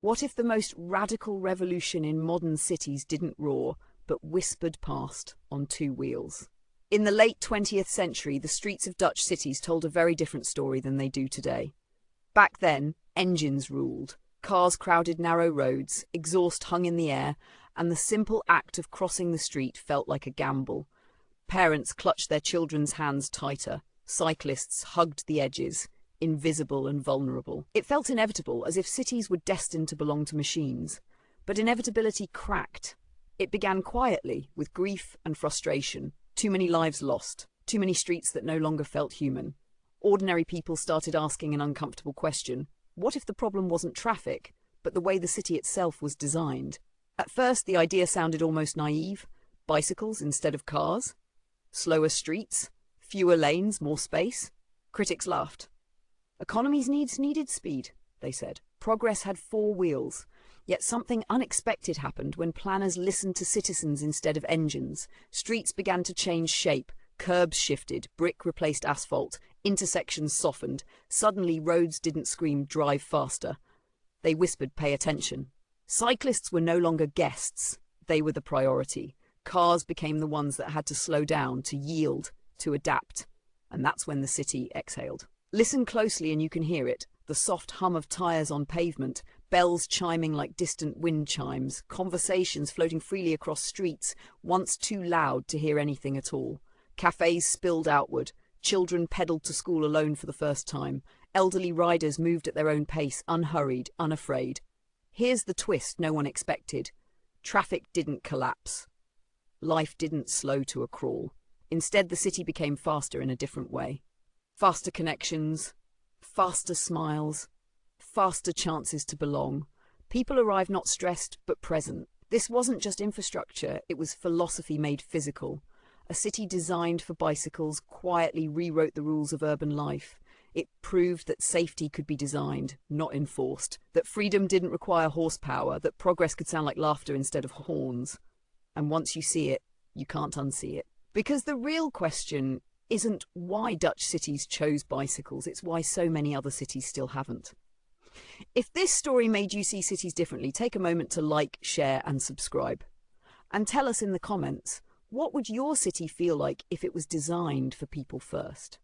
What if the most radical revolution in modern cities didn't roar, but whispered past on two wheels? In the late 20th century, the streets of Dutch cities told a very different story than they do today. Back then, engines ruled. Cars crowded narrow roads, exhaust hung in the air, and the simple act of crossing the street felt like a gamble. Parents clutched their children's hands tighter. Cyclists hugged the edges, invisible and vulnerable. It felt inevitable, as if cities were destined to belong to machines. But inevitability cracked. It began quietly, with grief and frustration. Too many lives lost. Too many streets that no longer felt human. Ordinary people started asking an uncomfortable question. What if the problem wasn't traffic, but the way the city itself was designed? At first, the idea sounded almost naive. Bicycles instead of cars? Slower streets? Fewer lanes, more space? Critics laughed. Economies needed speed, they said. Progress had four wheels. Yet something unexpected happened when planners listened to citizens instead of engines. Streets began to change shape. Curbs shifted, brick replaced asphalt, intersections softened. Suddenly, roads didn't scream, "Drive faster." They whispered, "Pay attention." Cyclists were no longer guests. They were the priority. Cars became the ones that had to slow down, to yield, to adapt. And that's when the city exhaled. Listen closely and you can hear it. The soft hum of tires on pavement, bells chiming like distant wind chimes, conversations floating freely across streets, once too loud to hear anything at all. Cafes spilled outward. Children pedaled to school alone for the first time. Elderly riders moved at their own pace, unhurried, unafraid. Here's the twist no one expected. Traffic didn't collapse. Life didn't slow to a crawl. Instead, the city became faster in a different way. Faster connections, faster smiles, faster chances to belong. People arrived not stressed, but present. This wasn't just infrastructure, it was philosophy made physical. A city designed for bicycles quietly rewrote the rules of urban life. It proved that safety could be designed, not enforced, that freedom didn't require horsepower, that progress could sound like laughter instead of horns. And once you see it, you can't unsee it. Because the real question isn't why Dutch cities chose bicycles, it's why so many other cities still haven't. If this story made you see cities differently, take a moment to like, share and subscribe. And tell us in the comments, what would your city feel like if it was designed for people first?